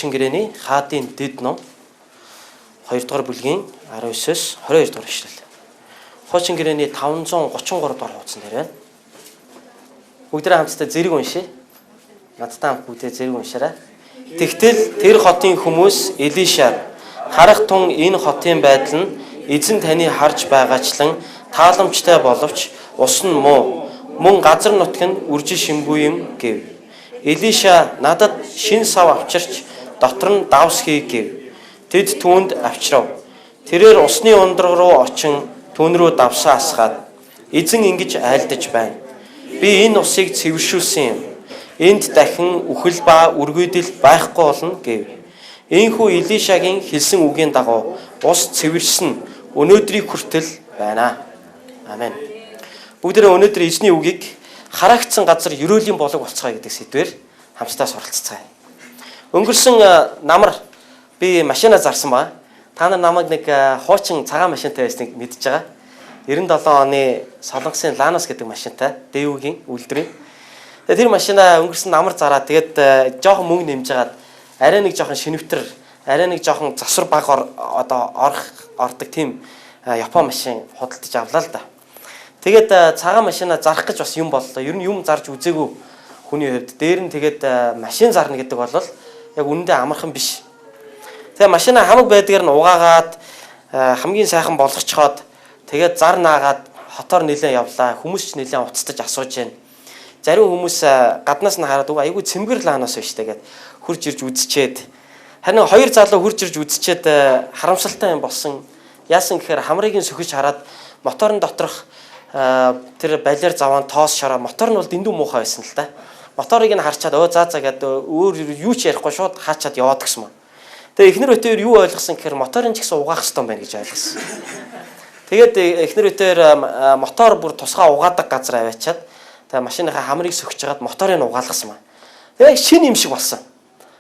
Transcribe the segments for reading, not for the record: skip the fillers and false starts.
Хуучин гэрээний хаадын дэд ном 2 дугаар бүлгийн 19-с 22 дугаар ишлэл. Хуучин гэрээний 533 дугаар хуудсан дээр байна. Бүгдээ хамтдаа зэрэг уншъя. Надтай хамт бүгдээ зэрэг уншаарай. Тэгтэл тэр хотын хүмүүс Элишаг харах тун энэ хотын байдал нь эзэн таны харж байгаачлан тааламжтай боловч ус нь муу, мөн газар нутг нь үржин шимгүй юм гэв. Элиша надад шин сав авчирч дотор нь давс хий гэв. Тэд түүнд авчрав. Тэрээр усны ундраг руу очин түүн рүү давсаа асгаад эзэн ингэж айлдаж байна. Би энэ усыг цэвэршүүлсэн юм. Энд дахин үхэл ба үргүйдэл байхгүй болно гэв. Ийхүү Элишагийн хэлсэн үгийн дагуу ус цэвэрсэн өнөөдрийг хүртэл байна. Амен. Бүгдээрээ өнөөдөр эзний үгийг харагдсан газар ерөөлийн болог болцгоё гэдэг сэдвээр хамтдаа суралцгаая. Өнгөрсөн намар би машина зарсан ба. Та нар намайг нэг хуучин цагаан машинтай байсныг мэдж байгаа. 97 оны Солонгосын Lanos гэдэг машинтай, дэвүүгийн үйлдвэрийн. Тэгээд тэр машина өнгөрсөн намар зараа тэгээд жоохон мөнгө нэмж хагаад арай нэг жоохон шинэвтер, арай нэг жоохон засвар баг ордог тийм Япон машин худалдаж авлаа л да. Тэгээд цагаан машина зарах гэж бас юм боллоо. Ер нь юм зарж үзээгүй хүний хувьд. Дээр нь тэгээд машин зарна гэдэг бол яг үнэндээ амархан биш. Тэгээд машина хамаг байдгаар нь угаагаад хамгийн сайхан болгочхоод тэгээд зар наагаад хотоор нэлээд явлаа. Хүмүүс ч нэлээд уцтаж асууж байна. Зарим хүмүүс гаднаас нь хараад айгүй цэмгэр Lanos байна штэ гэд хурж ирж үзчихэд харин хоёр залуу хурж ирж үзчихэд харамсалтай юм болсон. Яасан гэхээр хамрыг нь сөхөж хараад моторын доторх тэр балиар заван тоос шороо мотор нь бол дэндүү муухай байсан л да. Моторыг нь харчаад заа гэд өөр юу ч ярихгүй шууд хаачаад яваад гисэн мөн. Тэгээ эхнэр өтөөр юу ойлгосон гэхээр моторын ч гэсэн угаах хэрэгтэй байна гэж ойлгосон. Тэгээд эхнэр өтөөр мотор бүр тусгай угаадаг газар аваачаад тэгээ машиныхаа хамрыг сөхөж жагаад моторыг нь угаалгасан мөн. Тэгээ шин юм шиг болсон.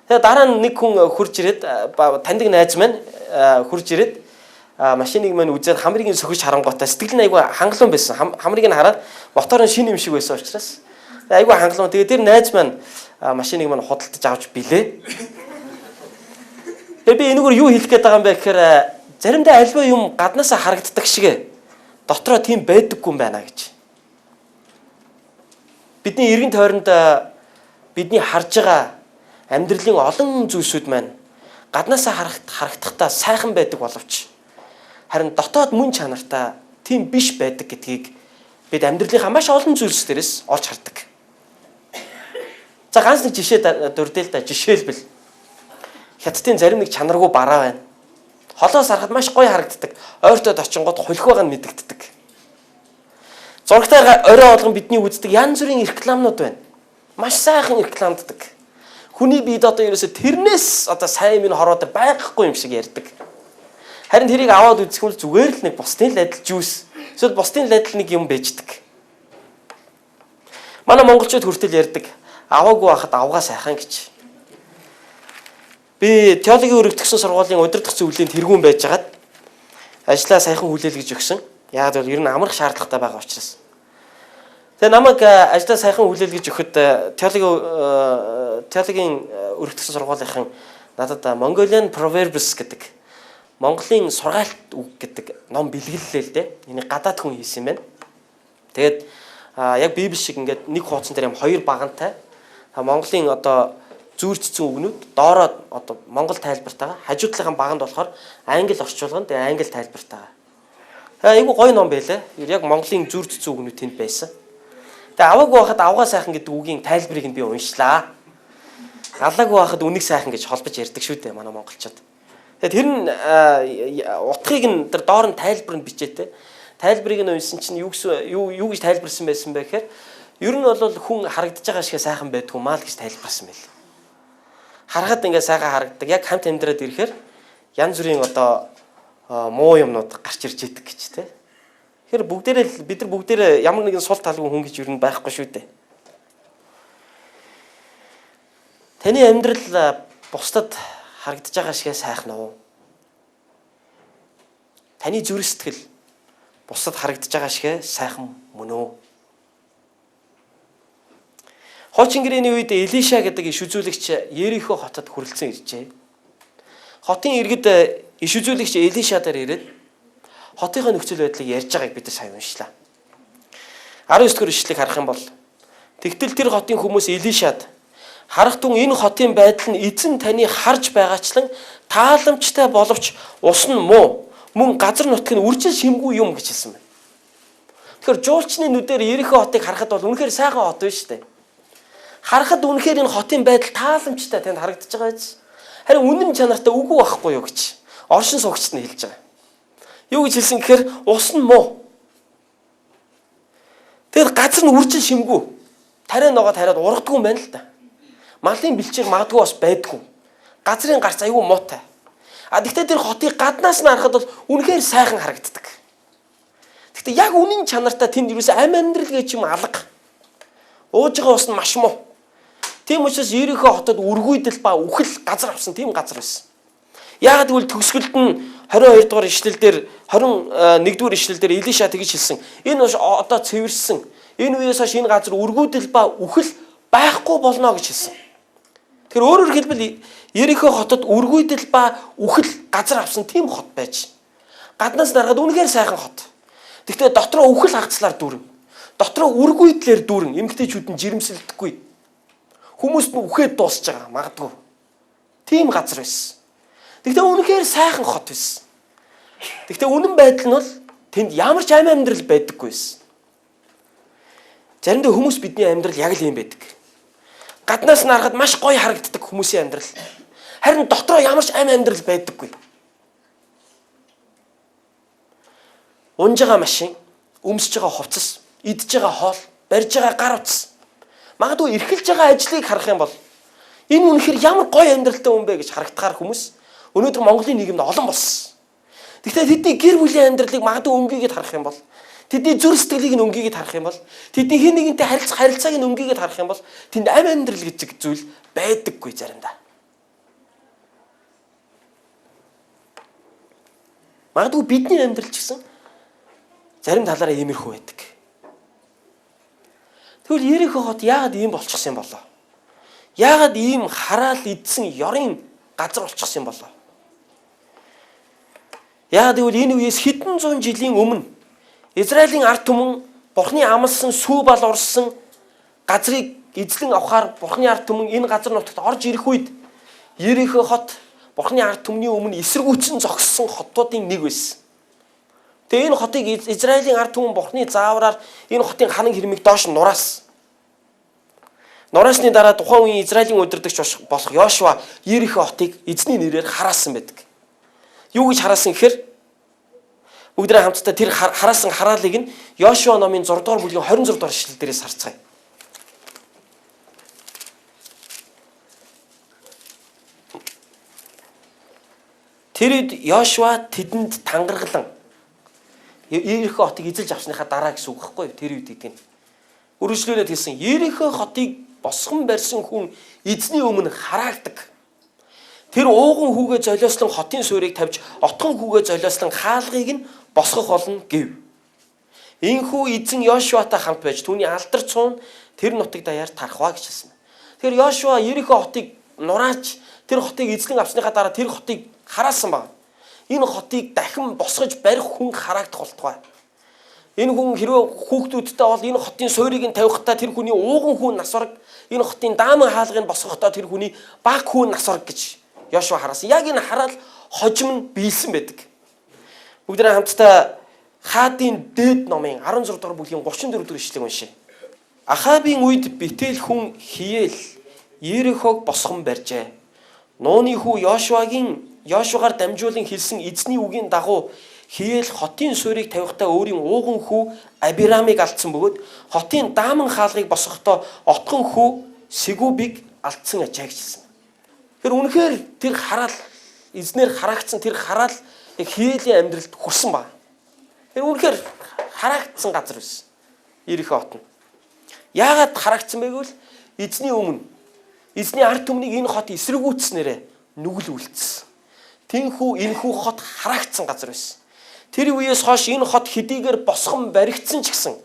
Тэгээ дараа нь нэг хүн хурж ирээд таньдаг найз маань хурж ирээд машиныг мань үзээд хамрыг нь сөхөж харангуйтай сэтгэл нь айгүй хангалуун байсан. Хамрыг нь хараад мотор нь шин юм шиг байсан учраас айгүй хангалуун. Тэгээ тэр найз маань машиныг мань худалдаж авч билээ. Тэгээ би энэгээр юу хэлэх гээд байгаа юм бэ гэхээр заримдаа альва юм гаднаасаа харагддаг шиг дотроо тийм байдаггүй юм байна гэж. Бидний эргэн тойронд бидний харж байгаа амьдралын олон зүйлсүүд маань гаднаасаа харагдахдаа сайхан байдаг боловч харин дотоод мөн чанартай тийм биш байдаг гэдгийг бид амьдралынхаа маш олон зүйлс дээрээс олж хардаг. За ганц нэг жишээ дурдъя л да. Жишээлбэл хятадын зарим нэг чанаргүй бараа байна. Холоос харахад маш гоё харагддаг. Ойртоод очингод хулих байгаа нь мэдэгддэг. Зурагтаа орой болгон бидний үздэг янз бүрийн рекламнууд байна. Маш сайхан рекламддаг. Хүний биед одоо ерөөсө тэрнээс одоо сайн минь хороод байхгүй юм шиг ярьдаг. Харин тэрийг аваад үзэх юм бол зүгээр л нэг бусдын л адил жүүс. Эсвэл бусдын л адил нэг юм байждаг. Манай монголчууд хүртэл ярьдаг. Аваагүй байхад авгаа сайхан гэж. Би теологийн өргөдөгсөн сургуулийн удирдах зөвлөлийн тэргүүн байж хагаад ажлаа саяхан хүлээлгэж өгсөн. Яг л ер нь амрах шаардлагатай байгаа учраас. Тэгээ намайг ажлаа саяхан хүлээлгэж өгөхөд теологийн өргөдөгсөн сургуулийнхан надад Mongolian Proverbs гэдэг Монголын сургаалт үг гэдэг ном бэлгэллээ л дээ. Энийг гадаад хүн хийсэн юм байна. Тэгээд яг Библи шиг ингээд нэг хуудсан дээр юм хоёр багантай Монголын одоо зүүрцсэн үгнүүд доороо одоо монгол тайлбартайгаа хажуудлынхаа баганд болохоор англи орчуулганд тэгээ англи тайлбартайгаа. Айгу гоё ном байлаа. Яг монголын зүүрцсэн үгнүүд тэнд байсан. Тэгээ аваагүй байхад авгаа сайхан гэдэг үгийн тайлбарыг нь би уншлаа. Алаагүй байхад үнийг сайхан гэж холбож ярьдаг шүү дээ манай монголчууд. Тэгээ тэр нь утгыг нь тэр доор нь тайлбар нь бичээтэй. Тайлбарыг нь уншсан чинь юу гэж тайлбарсан байсан бэ гэхээр ер нь бол хүн харагдаж байгаа шиг сайхан байдгүй маа л гэж тайлбарсан байл. Харахад ингээ сайхан харагддаг. Яг хамт амьдраад ирэхээр янз бүрийн одоо муу юмнууд гарч ирж идэг гэж тэ. Тэгэхээр бид нар бүгдээрээ ямар нэгэн сул талгүй хүн гэж юу н байхгүй шүү дээ. Таны амьдрал бусдад харагдаж байгаа шиг сайхан уу? Таны зүрх сэтгэл бусдад харагдаж байгаа шиг сайхан мөн үү? Хуучин гэрээний үед Элиша гэдэг иш үзүүлэгч Ерихо хотод хүрэлцэн иржээ. Хотын иргэд иш үзүүлэгч Элиша дээр ирээд хотынхаа нөхцөл байдлыг ярьж байгааг бид сайн уншлаа. 19 дэх ишлэгийг харах юм бол тэгтэл тэр хотын хүмүүс Элишад харах тун энэ хотын байдал нь эзэн таны харж байгаачлан тааламжтай боловч ус нь муу мөн газар нутг нь үржил шимгүй юм гэж хэлсэн байна. Тэгэхээр жуулчны нүдээр Ерихо хотыг харахад бол үнэхээр сайхан хот байна шүү дээ. Харахад үнэхээр энэ хотын байдал тааламжтай танд харагдаж байгаа биз? Харин үнэн чанартай үгүй байхгүй юу гэж оршин суугчид нь хэлж байгаа. Юу гэж хэлсэн гэхээр ус нь муу. Тэгээд газар нь үржил шимгүй. Тариа ногоо тариад ургадгүй юм байна л да. Малын бэлчээр магадгүй бас байдгүй. Газрын гарц аюу муутай. Гэхдээ тэр хотыг гаднаас нь харахад бол үнэхээр сайхан харагддаг. Гэхдээ яг үнэн чанартай тэнд юусэн амь амьдрал гэж юм алга. Ууж байгаа ус нь маш муу. Тийм учраас Ерихо хотод үргүйдэл ба үхэл газар авсан тийм газар байсан. Яагаад гэвэл төгсгөлд нь 22 дугаар ишлэлдэр 21 дугаар ишлэлдэр Элиша тэгж хэлсэн. Энэ одоо цэвэрсэн. Энэ үеэс хойш энэ газар үргүйдэл ба үхэл байхгүй болно гэж хэлсэн. Тэгэхээр өөрөөр хэлбэл Ерихо хотод үргүйдэл ба үхэл газар авсан тийм хот байж. Гаднаас нарахад үнэхээр сайхан хот. Гэхдээ дотроо үхэл хагцлаар дүүрэн. Дотроо үргүйдлэр дүүрэн эмгтээчүүд нь жирэмсэлдэхгүй. Хүмүүст нь үхээд дуусж байгаа магадгүй. Тийм газар байсан. Гэхдээ үнэхээр сайхан хот байсан. Гэхдээ үнэн байдал нь бол тэнд ямар ч амь амьдрал байдаггүй байсан. Заримдаа хүмүүс бидний амьдрал яг л юм байдаг. Гаднаас нь харахад маш гоё харагддаг хүмүүсийн амьдрал. Харин дотроо ямар ч амь амьдрал байдаггүй. Унж байгаа машин, өмсөж байгаа хувцас, идж байгаа хоол, барьж байгаа гар утас. Магадгүй эрхэлж байгаа ажлыг харах юм бол энэ үнэхээр ямар гоё амьдралтай хүн бэ гэж харагдахаар хүмүүс өнөөдөр Монголын нийгэмд олон болсон. Гэхдээ тэдний гэр бүлийн амьдралыг магадгүй өнгийгээд харах юм бол тэдний зүрх сэтгэлийг нь өнгийгээд харах юм бол тэдний хэн нэгэнтэй харилцааг нь өнгийгээд харах юм бол тэнд амь амьдрал гэж зүйл байдаггүй заримдаа. Магадгүй бидний амьдрал ч гэсэн зарим талаараа иймэрхүү байдаг. Тэгвэл Ерихо хот яагаад ийм болчихсон юм болоо? Яагаад ийм хараал идсэн ёрын газар болчихсон юм болоо? Яагаад гэвэл энэ үеэс хэдэн зуун жилийн өмнө Израилийн ард түмэн Бурхны амлсан сүү бал урссан газрыг эзлэн авахаар Бурхны ард түмэн энэ газар нутагт орж ирэх үед Ерихо хот Бурхны ард түмний өмнө эсэргүүцэн зогссон хотуудын нэг байсан. Тэгээ энэ хотыг Израилийн ард түмэн Бурхны заавраар энэ хотын ханан хэрмийг доош нураас. Нураасны дараа тухайн үеийн Израилийн удирдагч болох Йошуа Ерихо хотыг эзний нэрээр хараасан байдаг. Юу гэж хараасан гэхээр бүгдээ хамтдаа тэр хараасан хараалыг нь Йошуа номын 6 дугаар бүлгийн 26 дугаар ишлэл дээрээс харцгаая. Тэр үед Йошуа тэдэнд тангаргалан Ерихо хотыг эзэлж авсныхаа дараа гэсэн үг хэвгүй тэр үед гэдэг нь. Үргэлжлүүлээд хэлсэн Ерихо хотыг босгон барьсан хүн эзний өмнө хараагдаг. Тэр ууган хүүгээ золиослон хотын суурийг тавьж отгон хүүгээ золиослон хаалгыг нь босгох болно гэв. Инхүү эзэн Йошуатай хамт байж түүний алдар цуун тэр нутаг даяар тархваа гэж хэлсэн. Тэр Йошуа Ерихо хотыг нурааж тэр хотыг эзлэн авсныхаа дараа тэр хотыг хараасан баг. Энэ хотыг дахин босгож барих хүн харагдах болтугай. Энэ хүн хэрвээ хүүхдүүдтэй бол энэ хотын суурийг нь тавихтаа тэр хүний ууган хүн нас орог, энэ хотын дааман хаалгыг босгохдоо тэр хүний баг хүн нас орог гэж Йошуа хараасан. Яг энэ хараал хожим нь биелсэн байдаг. Бүгдээ хамтдаа Хаадын дээд номын 16 дугаар бүлгийн 34 дугаар ишлэгийг уншъя. Ахабын үед Бетел хүн Хиел Ерихог босгон барьжээ. Нууны хүү Йошуагаар дамжуулан хэлсэн эзний үгийн дагуу Хиел хотын суурийг тавихтаа өөрийн ууган хүү Абирамыг алдсан бөгөөд хотын дааман хаалгыг босгохдоо отгон хүү Сегубыг алдсан ачаа гэж хэлсэн. Тэр үнэхээр тэр хараал эзнэр хараагдсан тэр хараал Хиелийн амьдралд хүрсэн ба. Тэр үнэхээр хараагдсан газар байсан. Ерихо хот нь. Яагаад хараагдсан бэ гэвэл эзний өмнө эзний ард түмнийг энэ хот эсэргүүцснээрээ нүгэл үлдсэн. Энэхүү хот хараагдсан газар байсан. Тэр үеэс хойш энэ хот хэдийгээр босгон баригдсан ч гэсэн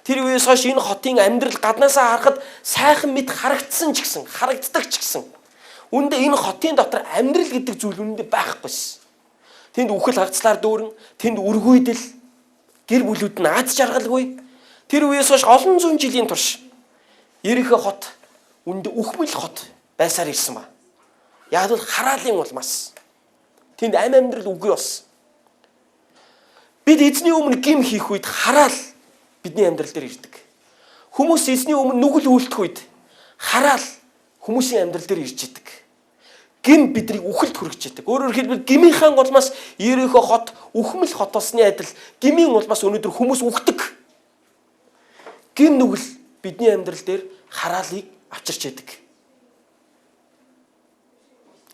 Тэр үеэс хойш энэ хотын амьдрал гаднаасаа харахад сайхан мэд харагдсан ч гэсэн, харагддаг ч гэсэн үүндээ энэ хотын дотор амьдрал гэдэг зүйл үүндээ байхгүйсэн. Тэнд үхэл хагцлаар дүүрэн, тэнд үргүйдэл, гэр бүлүүд нь аз жаргалгүй. Тэр үеэс хойш олон зуун жилийн турш Ерихо хот үүндээ үхмэл хот байсаар ирсэн ба. Яг л хараалын улмаас тэнд амьдрал үгүй болсон. Бид эзний өмнө гим хийх үед хараал бидний амьдрал дээр ирдэг. Хүмүүс эзний өмнө нүгэл үйлдэх үед хараал хүмүүсийн амьдрал дээр ирж идэг. Гим биднийг үхэлд хүргэж идэг. Өөрөөр хэлбэл гмийнхэн улмаас Ерихо хот үхмэл хот болсны адил гмийн улмаас өнөөдөр хүмүүс үхдэг. Гим нүгэл бидний амьдрал дээр хараалыг авчирч идэг.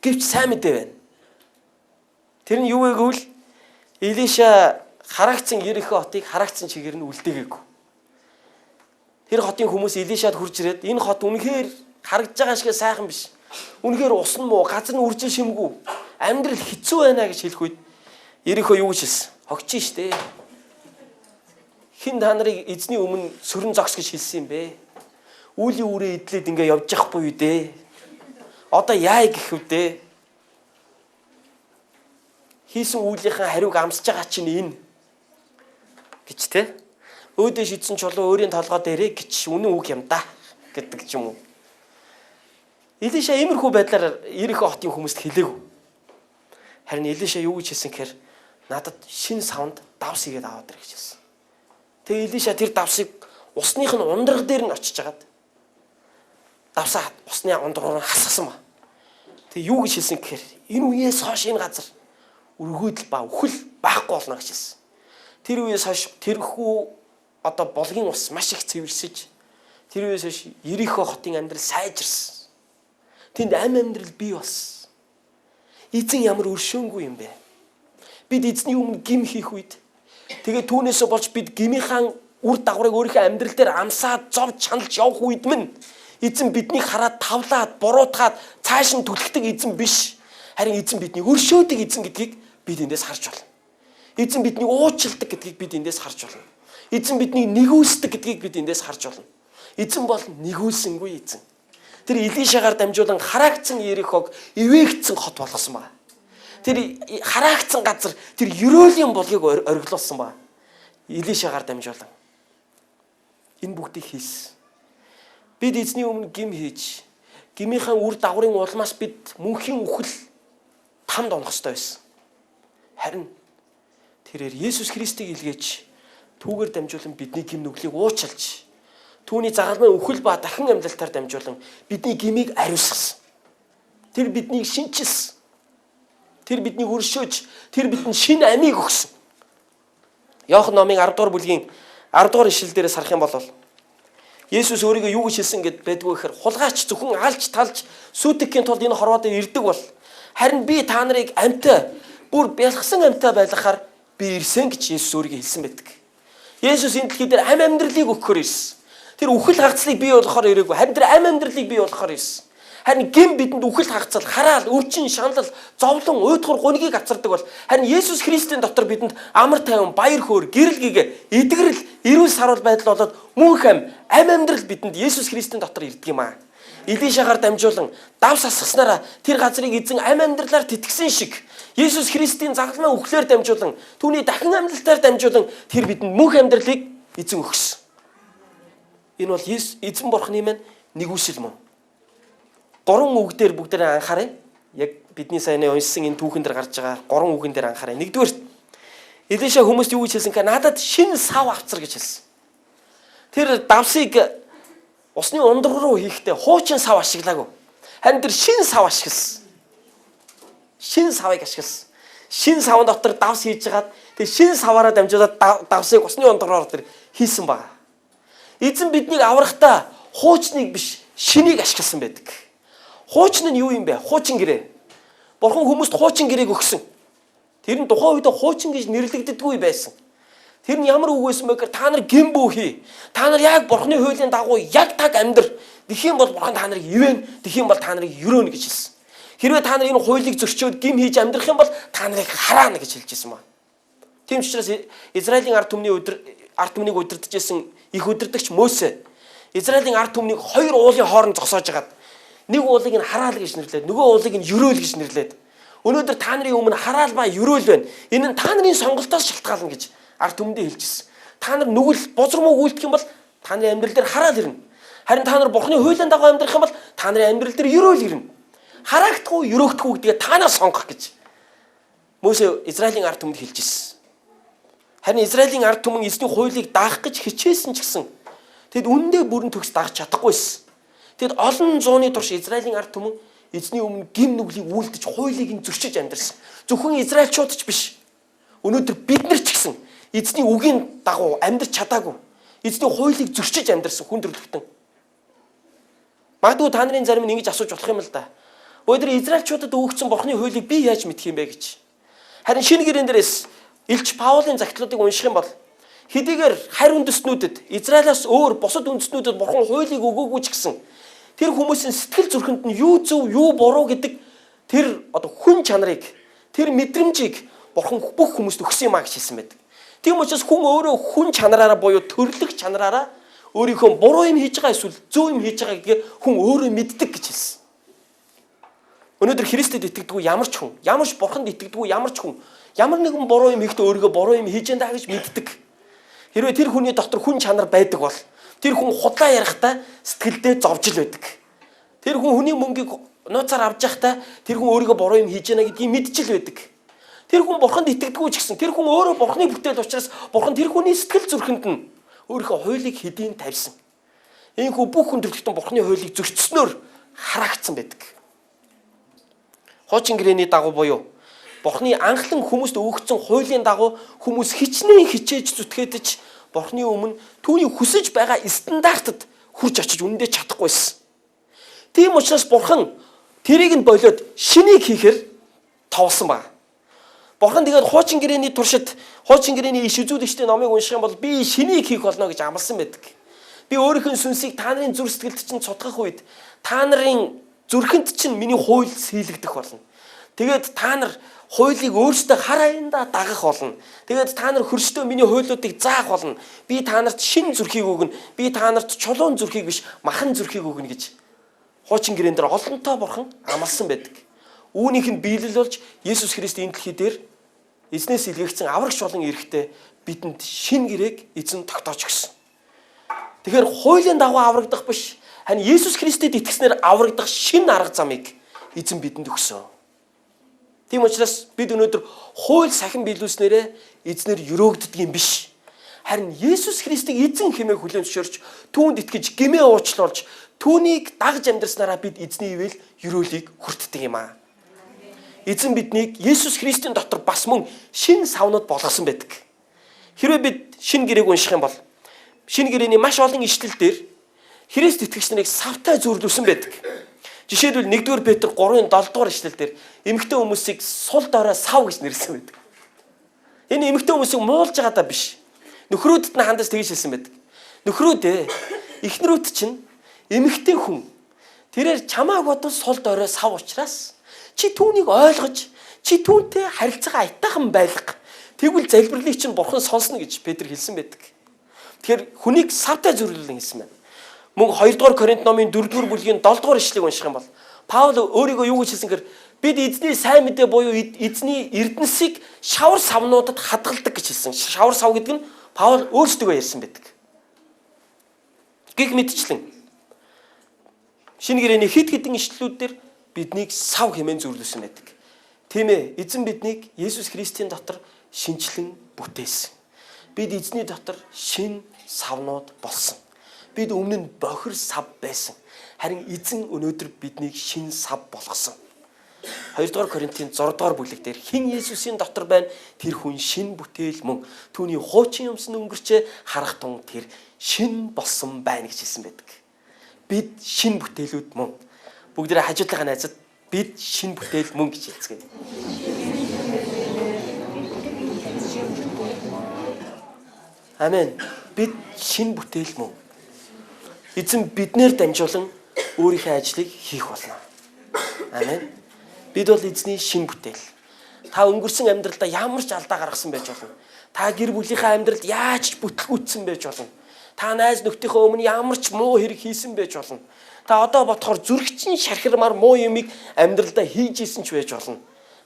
Гэвч сайн мэдээ байна. Тэр нь юу вэ гэвэл Илиша харагдсан Ерихо хотыг харагдсан чигээр нь үлдээгээгүй. Тэр хотын хүмүүс Илишад хурж ирээд энэ хот үнэхээр харагдж байгаа шиг сайхан биш. Үнэхээр ус нь муу, газар нь үржил шимгүй, амьдрал хэцүү байна гэж хэлэх үед Ерихо юу гэж хэлсэн? Хогчин штэ. Хин та нарыг эзний өмнө сөрөн зогс гэж хэлсэн юм бэ? Үүлийн үрээ идлээд ингээ явж явахгүй юу дээ? Одоо яа гэх вэ дээ? Хийсэн үйлийнхаа хариуг амсаж байгаа чинь энэ гэж те. Өөдөө шидсэн чулуу өөрийн толгой дээрээ гэж үнэн үг юм да гэдэг ч юм уу. Илиша иймэрхүү байдлаар Ерихо хотын хүмүүст хэлээгүй. Харин Илиша юу гэж хэлсэн гэхээр надад шин савнд давс игээд аваад ир гэж хэлсэн. Тэгээ Илиша тэр давсыг усных нь ундраг дээр нь очиж хагаад давсаа усны ундрагаар хасгасан ба. Тэгээ юу гэж хэлсэн гэхээр энэ үеэс хойш энэ газар үргүйдэл ба үхэл байхгүй болно гэж хэлсэн. Тэр үеэс хойш тэрхүү одоо болгын ус маш их цэвэрсэж тэр үеэс хойш Ерихо хотын амьдрал сайжирсан. Тэнд амьдрал бий болсон. Эзэн ямар өршөөнгүй юм бэ? Бид эзний өмнө гим хийх үед тэгээ түүнээсээ болж бид гмийнхэн үр дагаврыг өөрийнхөө амьдрал дээр амсаад зовж чаналж явах үед минь эзэн биднийг хараад тавлаад буруутгаад цааш нь түлхдэг эзэн биш. Харин эзэн биднийг өршөөдөг эзэн гэдгийг бид эндээс харж байна. Эзэн биднийг уучилдаг гэдгийг бид эндээс харж байна. Эзэн биднийг нэгүүлсдэг гэдгийг бид эндээс харж байна. Эзэн бол нэгүүлсэнгүй эзэн. Тэр Илишагаар дамжуулан харагдсан Ерихог эвээгдсэн хот болгосон ба. Тэр харагдсан газар тэр ерөөлийн булгийг оргилуулсан ба. Илишагаар дамжуулан энэ бүгдийг хийсэн. Бид эзний өмнө гим хийж, гмийнхэн үр дагаврын улмаас бид мөнхийн үхэл тамд онох ёстой байсан. Харин тэрээр Есүс Христийг илгээж түүгээр дамжуулан бидний гим нүглийг уучлж, түүний загалмай үхэл ба дахин амьлалтаар дамжуулан бидний гмийг ариусгасан. Тэр биднийг шинчилсэн. Тэр биднийг өршөөж, тэр бидэнд шинэ амийг өгсөн. Иохан номын 10 дугаар бүлгийн 10 дугаар ишлэл дээрээс харах юм бол Есүс өөрийгөө юу гэж хэлсэн гэд байдгүй гэхээр хулгайч зөвхөн алж талж сүйтгэхийн тулд энэ хорвоо дээр ирдэг бол харин би та нарыг амьтаа бүр бэлгсэн амьтаа байлгахаар би ирсэн гэж Есүс өөрийгөө хэлсэн байдаг. Есүс энэ дэлхий дээр амьдралыг өгөхөөр ирсэн. Тэр үхэл хагцлыг бий болгохоор ирээгүй. Харин тэр амьдралыг бий болгохоор ирсэн. Харин гин бидэнд үхэл хагцал, хараал, өвчин, шанал, зовлон, уйдгар, гунигийг авчирдаг бол харин Есүс Христийн дотор бидэнд амар тайван, баяр хөөр, гэрэл гээгээ, эдгэрэл, эрүүл сарвал байдал болоод мөнх амьдрал бидэнд Есүс Христийн дотор ирдэг юм аа. Илишагаар дамжуулан давс асгаснараа тэр газрыг эзэн амьдралаар тэтгсэн шиг Есүс Христийн загалмай үхлээр дамжуулан түүний дахин амьдлалтаар дамжуулан тэр бидэнд мөнх амьдралыг эзэн өгсөн. Энэ бол эзэн бурхны маань нэгүсэл мөн. 3 үг дээр бүгдээрээ анхаарай. Яг бидний сайн уншсан энэ түүхэн дээр гарч байгаа 3 үгэн дээр анхаарай. Нэгдүгээр Илиша хүмүүст юу гэж хэлсэн гэхээр надад шинэ сав авцар гэж хэлсэн. Тэр давсыг усны ундраг руу хийхдээ хуучин сав ашиглаагүй. Харин тэр шинэ сав ашигласан. Шинэ савыг ашигласан. Шинэ савн дотор давс хийж хагаад тэр шинэ саваараа дамжуулаад давсыг усны ундрагаар тэр хийсэн байна. Эзэн биднийг аврахтаа хуучныг биш шинийг ашигласан байдаг. Хуучин нь юу юм бэ? Хуучин гэрээ. Бурхан хүмүүст хуучин гэрээг өгсөн. Тэр нь тухайн үед хуучин гэж нэрлэгддэггүй байсан. Тэр нь ямар үг байсан бэ гэхээр та нар гин бүү. Та нар яг Бурханы хуулийн дагуу яг таг амьдр. Тэгэх юм бол Бурхан та нарыг ивэн, тэгэх юм бол та нарыг өрөөнө гэж хэлсэн. Хэрвээ та нар энэ хуулийг зөрчөөд гин хийж амьдрах юм бол та нарыг хараана гэж хэлж ирсэн ба. Тийм учраас Израилийн ард түмнийг удирдахжсэн их удирдагч Мөсе Израилийн ард түмнийг хоёр уулын хооронд зогсоож хагаад нэг уулыг нь хараал гэж нэрлээд нөгөө уулыг нь ерөөл гэж нэрлээд өнөөдөр та нарын өмнө хараал ба ерөөл байна. Энэ нь та нарын сонголтоос шалтгаална гэж ард түмэндээ хэлжсэн. Та нар нүгэл бозромог үйлдэх юм бол та нарын амьдрал дээр хараал ирнэ. Харин та нар Бурхны хуулийн дагуу амьдрах юм бол та нарын амьдрал дээр ерөөл ирнэ. Хараагдахгүй, ерөөгдөхгүй гэдгээ та нар сонгох гэж Мөсе Израилийн ард түмэнд хэлжсэн. Харин Израилийн ард түмэн эзний хуулийг даах гэж хичээсэн ч гэсэн тэд үнэндээ бүрэн төгс дагж чадахгүйсэн. Тэд олон зууны турш Израилийн ард түмэн эзний өмнө гим нүглийг үйлдэж хуулийг нь зөрчиж амьдарсан. Зөвхөн израильчууд ч биш. Өнөөдөр бид нар ч гэсэн эзний үгийн дагуу амьдарч чадаагүй. Эзний хуулийг зөрчиж амьдарсан хүн төрлөختөн. Магадгүй та нарын зарим нь ингэж асууж болох юм л да. Өнөөдөр израильчуудад өгөгдсөн Бурхны хуулийг би яаж мэдэх юм бэ гэж. Харин шинэ гэрэн дээрээс Илч Паулын загтлуудыг унших юм бол хэдийгээр харь үндэстнүүдэд Израилаас өөр бусад үндэстнүүдэд Бурхан хуулийг өгөөгүй ч гэсэн тэр хүмүүсийн сэтгэл зүрхэнд нь юу зөв, юу буруу гэдэг тэр хүн чанарыг, тэр мэдрэмжийг Бурхан бүх хүмүүст өгсөн юм а гэж хэлсэн байдаг. Тийм учраас хүн өөрөө хүн чанараараа буюу төрлөх чанараараа өөрийнхөө буруу юм хийж байгаа эсвэл зөв юм хийж байгаа гэдгээ хүн өөрөө мэддэг гэж хэлсэн. Өнөөдөр Христэд итгэдэггүй ямар ч хүн, ямар ч Бурханд итгэдэггүй ямар ч хүн, ямар нэгэн буруу юм хийхдээ өөрийгөө буруу юм хийж байгаа гэж мэддэг. Хэрвээ тэр хүний дотор хүн чанар байдаг бол тэр хүн худлаа ярихдаа сэтгэлдээ зовж л байдаг. Тэр хүн хүний мөнгийг нууцаар авч явахдаа тэр хүн өөрийгөө буруу юм хийж байна гэдгийг мэдж л байдаг. Тэр хүн Бурханд итгэдэггүй ч гэсэн тэр хүн өөрөө Бурханы бүтээл учраас Бурхан тэр хүний сэтгэл зүрхэнд нь өөрийнхөө хуулийг хэдийн тавьсан. Иймээс бүх хүн төрлөختөн Бурханы хуулийг зөрчснөөр хараагдсан байдаг. Хуучин гэрээний дагуу буюу Бурханы анхлан хүмүүст өгөгдсөн хуулийн дагуу хүмүүс хичнээн хичээж зүтгээдэж Бурханы өмнө түүний хүсэж байгаа стандартад хүрч очиж үнэндээ чадахгүйсэн. Тийм учраас Бурхан тэрийг нь болоод шинийг хийхээр товлсон байна. Бурхан тэгээд хуучин гэрээний туршид хуучин гэрээний иш үзүүлэгчдийн номыг унших юм бол би шинийг хийх болно гэж амласан байдаг. Би өөрийнхөө сүнсийг та нарын зүрх сэтгэлд чинь цутгах үед та нарын зүрхэнд чинь миний хууль сийлэгдэх болно. Тэгээд та нар хуулийг өөрсдөө хар аяндаа дагах болно. Тэгээд та нар хөрстөө миний хуулиудыг заах болно. Би та нарт шинэ зүрхийг өгнө. Би та нарт чулуун зүрхийг биш, махан зүрхийг өгнө гэж хуучин гэрээн дээр олонтоо Бурхан амласан байдаг. Үүнийх нь биелэл болж Есүс Христ энэ дэлхий дээр эзнээс илгээгдсэн аврагч болон эрэхтэй бидэнд шинэ гэрээг эзэн тогтоож өгсөн. Тэгэхээр хуулийн дагуу аврагдах биш, харин Есүс Христэд итгэснээр аврагдах шинэ арга замыг эзэн бидэнд өгсөн. Тийм учраас бид өнөөдөр хууль сахин биелүүлснээрээ эзнэр өрөөгддөг юм биш. Харин Есүс Христийг эзэн хэмээн хүлээн зөвшөөрч түүнд итгэж гэмээ уучлуулж түүнийг дагж амьдрснараа бид эзний ивэл өрөөлийг хүртдэг юм аа. Эзэн биднийг Есүс Христийн дотор бас мөн шинэ савнууд болгосон байдаг. Хэрвээ бид шинэ гэрээг унших юм бол шинэ гэрээний маш олон ишлэл дээр Христ итгэгч нарыг савтай зөвлөсөн байдаг. Жишээлбэл 1-р Петр 3-ын 7-р ишлэлдэр эмэгтэй хүмүүсийг сул дорой сав гэж нэрлсэн байдаг. Энэ эмэгтэй хүмүүсийг муулж байгаадаа биш. Нөхрөөдөд нь хандаж тэгж хэлсэн байдаг. Нөхрөөдөө эхнэрүүд чинь эмэгтэй хүн. Тэрээр чамааг бодвол сул дорой сав учраас чи түүнийг ойлгож, чи түүнтэй харилцаагаа айтаахан байлга. Тэгвэл залбирлыг чинь Бурхан сонсно гэж Петр хэлсэн байдаг. Тэгэхээр хүнийг савтай зөвлөлөн хэлсэн байна. Мөн 2-р Коринт номын 4-р бүлгийн 7-р ишлэгийг унших юм бол Паул өөрийгөө юу гэж хэлсэн гэхээр бид эзний сайн мэдээ буюу эзний эрдэнсийг шавар савнуудад хадгалдаг гэж хэлсэн. Шавар сав гэдэг нь Паул өөрсдөө ярьсан байдаг. Гэх мэтчлэн шинэ гэрээний хэд хэдэн ишлэлүүдээр биднийг сав хэмээн зөвлөсөн байдаг. Тийм ээ, эзэн биднийг Есүс Христийн дотор шинчлэн бүтээсэн. Бид эзний дотор шинэ савнууд болсон. Бид өмнө нь бохир сав байсан. Харин эзэн өнөөдөр биднийг шинэ сав болгосон. 2-р Коринтын 6-р бүлэг дээр хэн Есүсийн дотор байна? Тэр хүн шинэ бүтээл мөн. Түүний хуучин юмс нь өнгөрчээ харах тун тэр шинэ болсон байна гэж хэлсэн байдаг. Бид шинэ бүтээлүүд мөн. Бүгдээ хажуудлынхаа найзад бид шинэ бүтээл мөн гэж хэлцгээе. Амен. Бид шинэ бүтээл мөн. Эзэн биднээр дамжуулан өөрийнхөө ажлыг хийх болно. Амен. Бид бол эзний шинэ бүтээл. Та өнгөрсөн амьдралдаа ямар ч алдаа гаргасан байж болно. Та гэр бүлийнхээ амьдралд яаж ч бүтлгүүцсэн байж болно. Та найз нөхдийнхөө өмнө ямар ч муу хэрэг хийсэн байж болно. Та одоо бодохоор зүрхчин шархирмаар муу юмыг амьдралдаа хийж исэн ч байж болно.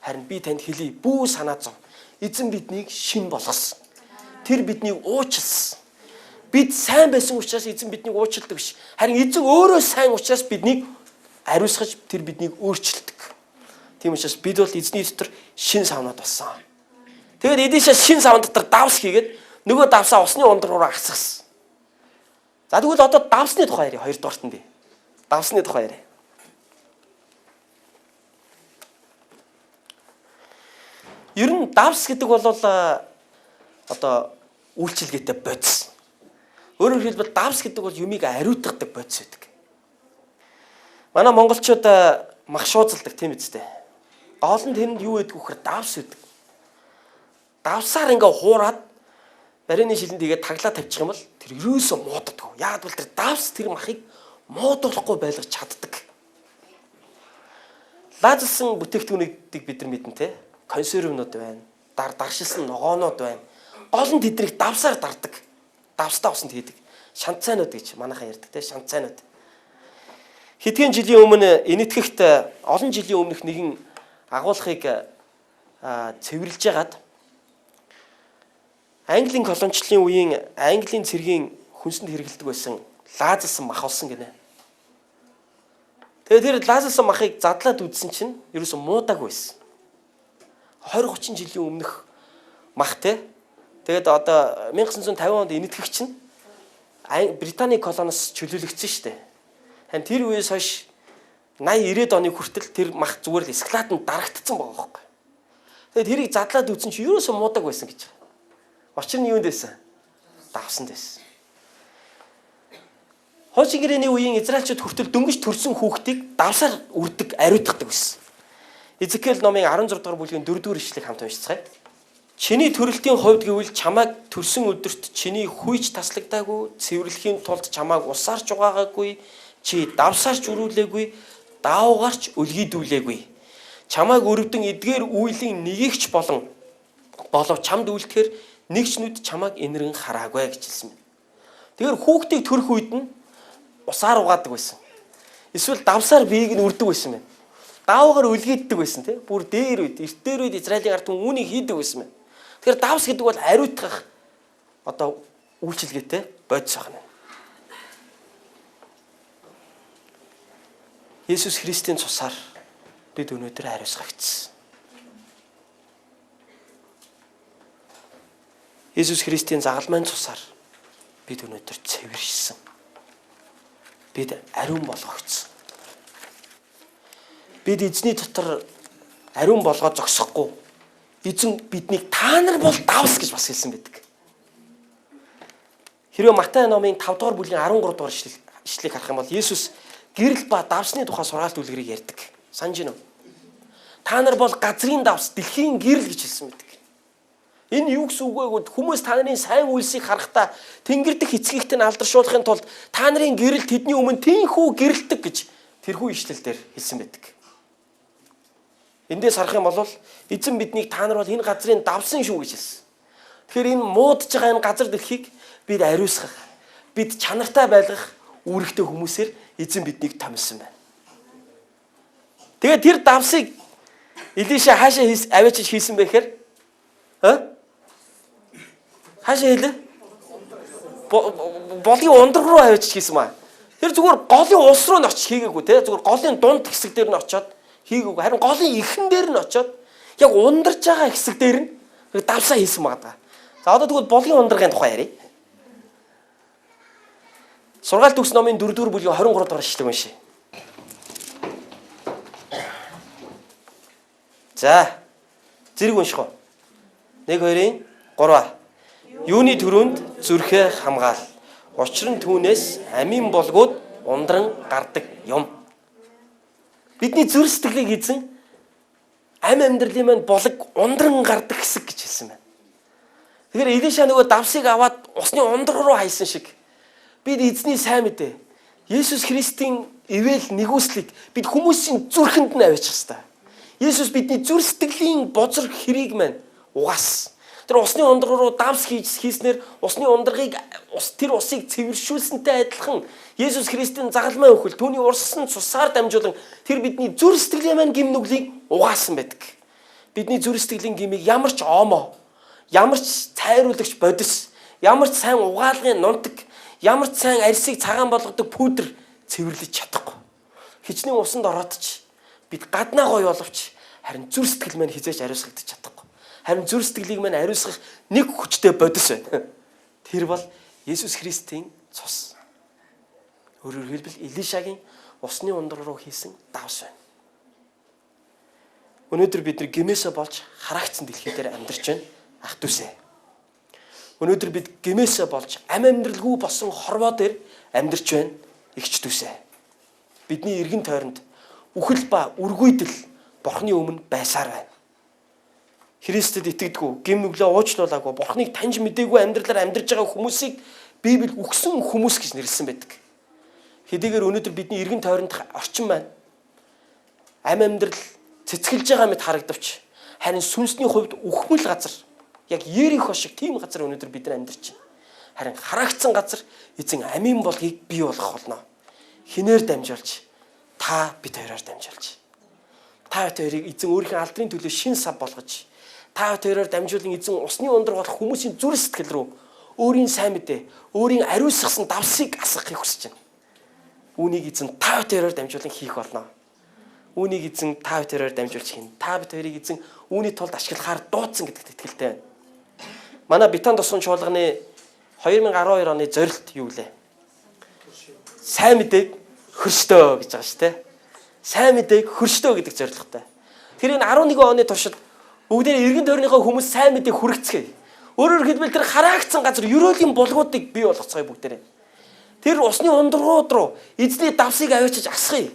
Харин би танд хэлье, бүү санаа зов. Эзэн биднийг шин болгосон. Тэр биднийг уучлсан. Бид сайн байсан учраас эзэн биднийг уучлдаг биш. Харин эзэн өөрөө сайн учраас биднийг ариусгаж тэр биднийг өөрчилдөг. Тийм учраас бид бол эзний дотор шин савнаад болсон. Тэгээд эдээшээ шин савн дотор давс хийгээд нөгөө давсаа усны ундар руу асгасан. За тэгвэл одоо давсны тухай ярив. Хоёрдугаарт нь би. Давсны тухай ярив. Ер нь давс гэдэг бол одоо үйлчилгээтэй бодис. Өөрөөр хэлбэл давс гэдэг бол юмыг ариутгадаг бодис байдаг. Манай монголчууд мах шуудалдаг тийм үстэй. Гол нь тэнд юу гэдэг вөхөр давс гэдэг. Давсаар ингээ хуураад барины шилэнд игээд таглаа тавьчих юм бол тэр ерөөсөө мууддаг. Яагад бол тэр давс тэр махыг муудуулахгүй байлгаж чаддаг. Лазалсан бүтээгдэхүүнүүдийг бид нар мэднэ те. Консервнууд байна. Даршилсан ногоонууд байна. Гол нь тэднийг давсаар дардаг. Давстаа усанд хийдэг. Шанцайнууд гэж манайхан ярьдаг те. Шанцайнууд. Хэдхэн жилийн өмнө энэтхэгт олон жилийн өмнөх нэгэн агуулгыг цэвэрлж ягаад Английн колоничлалын үеийн Английн цэргийн хүнсэнд хэрэгэлдэг байсан лазалсан мах болсон гинэ. Тэгээд тэр лазалсан махыг задлаад үзсэн чинь ерөөсөө муудаагүй байсан. 20-30 жилийн өмнөх мах те. Тэгээд одоо 1950 онд энэтхэгч чинь Британий колониос чөлөөлөгдсөн шүү дээ. Харин тэр үеэс хойш 80-90-ад оны хүртэл тэр мах зүгээр л эсклатанд дарагдсан байгаа байхгүй. Тэгээд тэрийг задлаад үзсэн чинь ерөөсөө муудаг байсан гэж. Учир нь юунд байсан? Давсанд байсан. Хуучин гэрээний үеийн Израильчууд хүртэл дөнгөж төрсэн хүүхдийг давсаар үрдэг, ариутгадаг байсан. Изекиэл номын 16 дугаар бүлгийн 4 дугаар ишлэгийг хамт уншицгаая. Чиний төрөлтийн хувьд гэвэл чамайг төрсөн өдөрт чиний хүйж таслагдаагүй, цэвэрлэхийн тулд чамайг усаарч угаагаагүй, чи давсаарч өрүүлээгүй, даавгарч өлгийдүүлээгүй. Чамайг өрөвдөн эдгээр үйлийн нэгийгч болов чамд үлдэхээр нэгч нүд чамайг инэрэн хараагүй гэж хэлсэн байна. Тэгэхээр хүүхдийг төрөх үед нь усаар угаадаг байсан. Эсвэл давсаар биеийг нь үрдэг байсан байна. Даавгаар өлгийддэг байсан тийм. Бүр дээр үед, эрт дээр үед Израилийн ард түмэн үүнийг хийдэг байсан байна. Тэгэхээр давс гэдэг бол ариутгах одоо үйлчилгээтэй бодис байна. Есүс Христийн цусаар бид өнөөдөр ариусгагдсан. Есүс Христийн загалмайн цусаар бид өнөөдөр цэвэршсэн. Бид ариун болгогдсон. Бид эзний дотор ариун болгоод зогсохгүй. Эзэн биднийг та нар бол давс гэж бас хэлсэн байдаг. Хэрвээ Матай номын 5 дугаар бүлгийн 13 дугаар ишлэгийг харах юм бол Есүс гэрэл ба давсны тухай сургаалт үлгэрийг ярьдаг. Санаж байна уу? Та нар бол газрын давс, дэлхийн гэрэл гэж хэлсэн байдаг. Энэ юу гэсэн үг вэ гэвэл хүмүүс та нарын сайн үйлсийг харахтаа тэнгэр дэх эцгийгт нь алдаршуулахын тулд та нарын гэрэл тэдний өмнө тийхүү гэрэлдэг гэж тэрхүү ишлэлээр хэлсэн байдаг. Эндээс харах юм бол эзэн биднийг та нар бол энэ газрын давсан шүү гэж хэлсэн. Тэгэхээр энэ муудж байгаа энэ газар дэлхийг бид ариусгах, бид чанартай байлгах үүрэгтэй хүмүүсээр эзэн биднийг томилсон байна. Тэгээд тэр давсыг Илиша хаашаа аваачиж хийсэн бэ гэхээр хаашаа хийлээ? Болын ундраг руу аваачиж хийсэн маа. Тэр зүгээр голын ус руу н очиж хийгээгүй те. Зүгээр голын дунд хэсэг дээр нь очиод хийгээгүй. Харин голын ихэн дээр нь очиод яг ундарч байгаа хэсэг дээр нь давсаа хийсэн байгаа. За одоо тэгвэл болын ундрагын тухай ярив. Сургаалт төгс номын 4 дугаар бүлгийн 23 дугаар ишлэг уншия. За зэрэг унших уу? 1 2 3. Юуны төрөнд зүрхээ хамгаал. Учир нь түүнээс амийн болгоод ундран гардаг юм. Бидний зүрх сэтгэлийг эзэн амьдралын маань болог ундран гардаг хэсэг гэж хэлсэн байна. Тэгэхээр Илиша нөгөө давсыг аваад усны ундраг руу хайсан шиг бид эзний сайн мэдээ Есүс Христийн ивэл нэгүслийг бид хүмүүсийн зүрхэнд нь аваачих хэвээр. Есүс бидний зүрх сэтгэлийн бозор хэрийг маань угаасан. Тэр усны ундраг руу давс хийснээр усны ундрагыг тэр усыг цэвэршүүлсэнтэй адилхан Есүс Христийн загалмай өхөл түүний урссан цусаар дамжуулан тэр бидний зүрх сэтгэлийн маань гим нүглийг угаасан байдаг. Бидний зүрх сэтгэлийн гимийг ямар ч оомоо, ямар ч цайруулагч бодис, ямар ч сайн угаалгын нунтаг, ямар ч сайн арьсыг цагаан болгодог пудр цэвэрлэж чадахгүй. Хичнээн усанд ороодч бид гаднаа гоё боловч харин зүрх сэтгэл маань хизээж ариусгагдаж чадахгүй. Харин зүрх сэтгэлийг маань ариусгах нэг хүчтэй бодис байна. Тэр бол Есүс Христийн цус. Өөрөөр хэлбэл Илишагийн усны ундраг руу хийсэн давс байна. Өнөөдөр бид нар гэмээсээ болж хараагцсан дэлхий дээр амьдарч байна. Ах дүүсээ. Өнөөдөр бид гэмээсээ болж ам амьдралгүй болсон хорвоо дээр амьдарч байна. Игч дүүсээ. Бидний эргэн тойронд үхэл ба үргүйдэл Бурхны өмнө байсаар байна. Христэд итгэдэггүй, гим нүглээ уучлуулаагүй, Бурхныг таньж мэдээгүй амьдралаар амьдарч байгаа хүмүүсийг Библи үхсэн хүмүүс гэж нэрлсэн байдаг. Хэдийгээр өнөөдөр бидний эргэн тойронд орчин байна. Ам амьдрал цэцгэлж байгаа мэт харагдавч харин сүнсний хувьд үхмэл газар, яг Ерихо шиг тийм газар өнөөдөр бид нар амьдарч байна. Харин харагдсан газар эзэн амийн болгыг бий болгох болно. Хинээр дамжуулж, та бид хоёроор дамжуулж. Та бид хоёрыг эзэн өөрийнхөө алдрын төлөө шин сав болгож, та бид хоёроор дамжуулан эзэн усны ундраг болох хүмүүсийн зүрх сэтгэл рүү өөрийн сайн мэдээ, өөрийн ариусгасан давсыг асгахыг хүсэж байна. Үүнийг эзэн та бид хоёроор дамжуулан хийх болно. Үүнийг эзэн та бид хоёроор дамжуулж хийн. Та бид хоёрыг эзэн үүний тулд ашиглахаар дуудсан гэдэгт итгэлтэй байна. Манай Битан тусгын чуулганы 2012 оны зорилт юу вэ? Сайн мэдээг хөрштөө гэж байгаа шүү дээ. Сайн мэдээг хөрштөө гэдэг зорилготой. Тэр энэ 11 оны туршид бүгдээ эргэн тойрныхоо хүмүүс сайн мэдээг хүргэцгээе. Өөрөөр хэлбэл тэр хараагцсан газар ерөөлийн булгуудыг бий болгоцгоё бүгдээрээ. Тэр усны ундрагууд руу эзний давсыг авчиж асгая.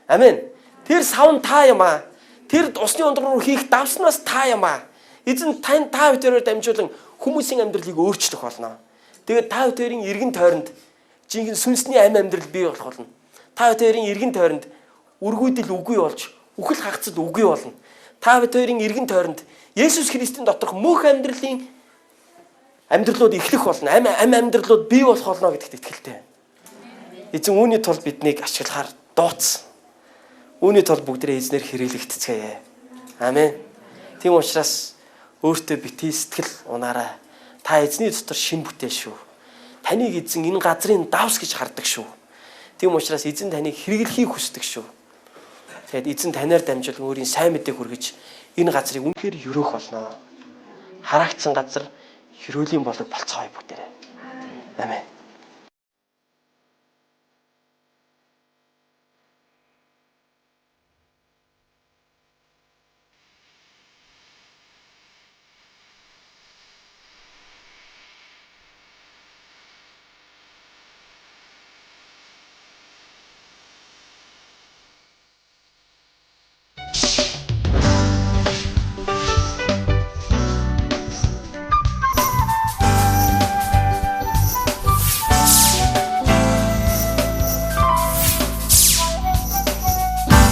Амен. Тэр савн та юм аа. Тэр усны ундраг руу хийх давснаас та юм аа. Эзэн та бид хоёроор дамжуулан хүмүүсийн амьдралыг өөрчлөх болно. Тэгээд та бид хоёрын эргэн тойронд жинхэнэ сүнсний ам амьдрал бий болох болно. Та бид хоёрын эргэн тойронд үргүйдэл үгүй болж, үхэл хагацд үгүй болно. Та бид хоёрын эргэн тойронд Есүс Христийн доторх мөнх амьдралын амьдралууд эхлэх болно. Ам амьдралууд бий болох болно гэдэгт итгэлтэй байна. Эзэн үүний тулд биднийг ашиглахаар дууцсан. Үүний тулд бүгдээ эзнэр хэрэглэгдэцгээе. Амен. Тийм учраас өөртөө битгий сэтгэл унаарай. Та эзний дотор шин бүтээл шүү. Таныг эзэн энэ газрын давс гэж хардаг шүү. Тийм учраас эзэн таныг хэрэглэхийг хүсдэг шүү. Тэгэд эзэн танаар дамжуулан өөрийн сайн мэдээг хүргэж энэ газрыг үнэхээр өрөөх болно. Хараагцсан газар хөрөөлийн болог болцгоё бүгдээрээ. Амен.